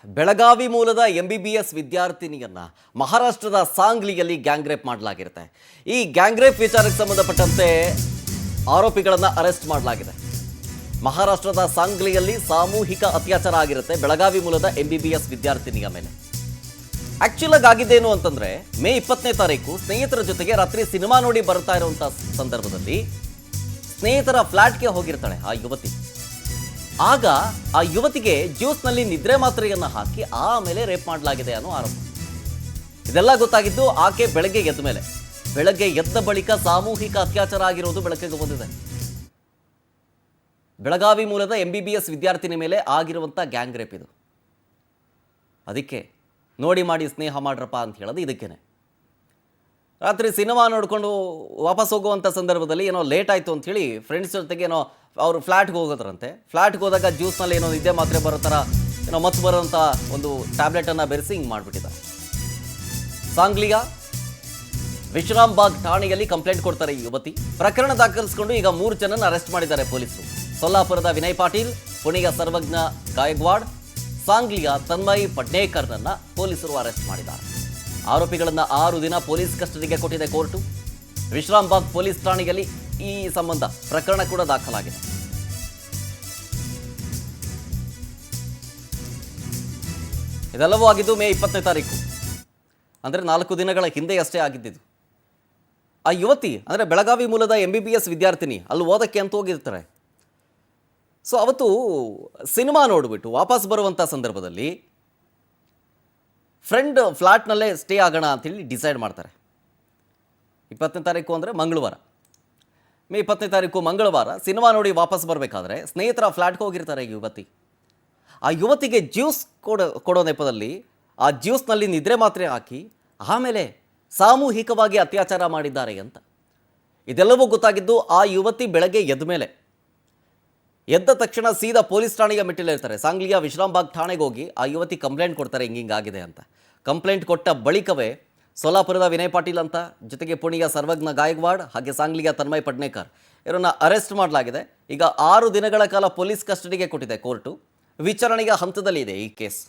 ಬೆಳಗಾವಿ ಮೂಲದ MBBS ವಿದ್ಯಾರ್ಥಿನಿಯನ್ನ ಮಹಾರಾಷ್ಟ್ರದ ಸಾಂಗ್ಲಿಯಲ್ಲಿ gang rape ಮಾಡಲಾಗಿರುತ್ತೆ. ಈ ಗ್ಯಾಂಗ್ ರೇಪ್ ವಿಚಾರಕ್ಕೆ ಸಂಬಂಧಪಟ್ಟಂತೆ ಆರೋಪಿಗಳನ್ನು ಅರೆಸ್ಟ್ ಮಾಡಲಾಗಿದೆ. ಮಹಾರಾಷ್ಟ್ರದ ಸಾಂಗ್ಲಿಯಲ್ಲಿ ಸಾಮೂಹಿಕ ಅತ್ಯಾಚಾರ ಆಗಿರುತ್ತೆ ಬೆಳಗಾವಿ ಮೂಲದ MBBS ವಿದ್ಯಾರ್ಥಿನಿಯ ಮೇಲೆ. ಆಕ್ಚುಲ್ ಆಗಿ ಆಗಿದ್ದೇನು ಅಂತಂದ್ರೆ ಮೇ 20ನೇ ತಾರೀಕು ಸ್ನೇಹಿತರ ಜೊತೆಗೆ ರಾತ್ರಿ ಸಿನಿಮಾ ನೋಡಿ ಬರ್ತಾ ಇರುವಂತ ಸಂದರ್ಭದಲ್ಲಿ ಸ್ನೇಹಿತರ ಫ್ಲಾಟ್ಗೆ ಹೋಗಿರ್ತಾಳೆ ಆ ಯುವತಿ. ಆಗ ಆ ಯುವತಿಗೆ ಜ್ಯೂಸ್ನಲ್ಲಿ ನಿದ್ರೆ ಮಾತ್ರೆಯನ್ನು ಹಾಕಿ ಆಮೇಲೆ ರೇಪ್ ಮಾಡಲಾಗಿದೆ ಅನ್ನೋ ಆರೋಪ. ಇದೆಲ್ಲ ಗೊತ್ತಾಗಿದ್ದು ಆಕೆ ಬೆಳಗ್ಗೆ ಎದ್ದ ಮೇಲೆ. ಬೆಳಗ್ಗೆ ಎದ್ದ ಬಳಿಕ ಸಾಮೂಹಿಕ ಅತ್ಯಾಚಾರ ಆಗಿರೋದು ಬೆಳಕಿಗೆ ಬಂದಿದೆ. ಬೆಳಗಾವಿ ಮೂಲದ MBBS ವಿದ್ಯಾರ್ಥಿನಿ ಮೇಲೆ ಆಗಿರುವಂಥ ಗ್ಯಾಂಗ್ ರೇಪ್ ಇದು. ಅದಕ್ಕೆ ನೋಡಿ ಮಾಡಿ ಸ್ನೇಹ ಮಾಡ್ರಪ್ಪ ಅಂತ ಹೇಳೋದು ಇದಕ್ಕೇನೆ. ರಾತ್ರಿ ಸಿನಿಮಾ ನೋಡಿಕೊಂಡು ವಾಪಸ್ ಹೋಗುವಂಥ ಸಂದರ್ಭದಲ್ಲಿ ಏನೋ ಲೇಟ್ ಆಯಿತು ಅಂಥೇಳಿ ಫ್ರೆಂಡ್ಸ್ ಜೊತೆಗೆ ಏನೋ ಅವರು ಫ್ಲ್ಯಾಟ್ಗೆ ಹೋಗೋದ್ರಂತೆ. ಫ್ಲ್ಯಾಟ್ಗೆ ಹೋದಾಗ ಜ್ಯೂಸ್ನಲ್ಲಿ ಏನೋ ನಿದ್ದೆ ಮಾತ್ರೆ ಬರೋ ಥರ ಏನೋ ಮತ್ತು ಬರೋಂಥ ಒಂದು ಟ್ಯಾಬ್ಲೆಟನ್ನು ಬೆರೆಸಿ ಹಿಂಗೆ ಮಾಡಿಬಿಟ್ಟಿದ್ದಾರೆ. ಸಾಂಗ್ಲಿಯ ವಿಶ್ರಾಮ್ ಬಾಗ್ ಠಾಣೆಯಲ್ಲಿ ಕಂಪ್ಲೇಂಟ್ ಕೊಡ್ತಾರೆ ಈ ಯುವತಿ. ಪ್ರಕರಣ ದಾಖಲಿಸಿಕೊಂಡು ಈಗ 3 ಜನನ ಅರೆಸ್ಟ್ ಮಾಡಿದ್ದಾರೆ ಪೊಲೀಸರು. ಸೊಲ್ಲಾಪುರದ ವಿನಯ್ ಪಾಟೀಲ್, ಪುಣೆಯ ಸರ್ವಜ್ಞ ಗಾಯಕ್ವಾಡ್, ಸಾಂಗ್ಲಿಯ ತನ್ಮಯ್ ಪಡ್ನೇಕರ್ನನ್ನ ಪೊಲೀಸರು ಅರೆಸ್ಟ್ ಮಾಡಿದ್ದಾರೆ. ಆರೋಪಿಗಳನ್ನು 6 ದಿನ ಪೊಲೀಸ್ ಕಸ್ಟಡಿಗೆ ಕೊಟ್ಟಿದೆ ಕೋರ್ಟು. ವಿಶ್ರಾಮ್ ಬಾಗ್ ಪೊಲೀಸ್ ಠಾಣೆಯಲ್ಲಿ ಈ ಸಂಬಂಧ ಪ್ರಕರಣ ಕೂಡ ದಾಖಲಾಗಿದೆ. ಇದೆಲ್ಲವೂ ಆಗಿದ್ದು ಮೇ 20ನೇ ತಾರೀಕು, ಅಂದರೆ 4 ದಿನಗಳ ಹಿಂದೆಯಷ್ಟೇ ಆಗಿದ್ದಿದ್ದು. ಆ ಯುವತಿ ಅಂದರೆ ಬೆಳಗಾವಿ ಮೂಲದ MBBS ವಿದ್ಯಾರ್ಥಿನಿ ಅಲ್ಲಿ ಓದಕ್ಕೆ ಅಂತ ಹೋಗಿರ್ತಾರೆ. ಸೊ ಅವತ್ತು ಸಿನಿಮಾ ನೋಡಿಬಿಟ್ಟು ವಾಪಸ್ ಬರುವಂಥ ಸಂದರ್ಭದಲ್ಲಿ ಫ್ರೆಂಡ್ ಫ್ಲ್ಯಾಟ್ನಲ್ಲೇ ಸ್ಟೇ ಆಗೋಣ ಅಂಥೇಳಿ ಡಿಸೈಡ್ ಮಾಡ್ತಾರೆ. 20ನೇ ತಾರೀಕು ಅಂದರೆ ಮಂಗಳವಾರ, ಮೇ 20ನೇ ತಾರೀಕು ಮಂಗಳವಾರ ಸಿನಿಮಾ ನೋಡಿ ವಾಪಸ್ ಬರಬೇಕಾದ್ರೆ ಸ್ನೇಹಿತರ ಫ್ಲ್ಯಾಟ್ಗೆ ಹೋಗಿರ್ತಾರೆ ಈ ಯುವತಿ. ಆ ಯುವತಿಗೆ ಜ್ಯೂಸ್ ಕೊಡೋ ನೆಪದಲ್ಲಿ ಆ ಜ್ಯೂಸ್ನಲ್ಲಿ ನಿದ್ರೆ ಮಾತ್ರೆ ಹಾಕಿ ಆಮೇಲೆ ಸಾಮೂಹಿಕವಾಗಿ ಅತ್ಯಾಚಾರ ಮಾಡಿದ್ದಾರೆ ಅಂತ. ಇದೆಲ್ಲವೂ ಗೊತ್ತಾಗಿದ್ದು ಆ ಯುವತಿ ಬೆಳಗ್ಗೆ ಎದ್ದ ಮೇಲೆ. ಎದ್ದ ತಕ್ಷಣ ಸೀದಾ ಪೊಲೀಸ್ ಠಾಣೆಯ ಮೆಟ್ಟಿಲಿರ್ತಾರೆ. ಸಾಂಗ್ಲಿಯ ವಿಶ್ರಾಮ್ಬಾಗ್ ಠಾಣೆಗೆ ಹೋಗಿ ಆ ಯುವತಿ ಕಂಪ್ಲೇಂಟ್ ಕೊಡ್ತಾರೆ, ಹಿಂಗಾಗಿದೆ ಅಂತ. ಕಂಪ್ಲೇಂಟ್ ಕೊಟ್ಟ ಬಳಿಕವೇ ಸೊಲ್ಲಾಪುರದ ವಿನಯ್ ಪಾಟೀಲ್ ಅಂತ, ಜೊತೆಗೆ ಪುಣೆಯ ಸರ್ವಜ್ಞ ಗಾಯಕ್ವಾಡ್ ಹಾಗೆ ಸಾಂಗ್ಲಿಯ ತನ್ಮಯ್ ಪಡ್ನೇಕರ್ ಇವರನ್ನು ಅರೆಸ್ಟ್ ಮಾಡಲಾಗಿದೆ. ಈಗ 6 ದಿನಗಳ ಕಾಲ ಪೊಲೀಸ್ ಕಸ್ಟಡಿಗೆ ಕೊಟ್ಟಿದೆ ಕೋರ್ಟು. ವಿಚಾರಣೆಯ ಹಂತದಲ್ಲಿದೆ ಈ ಕೇಸ್.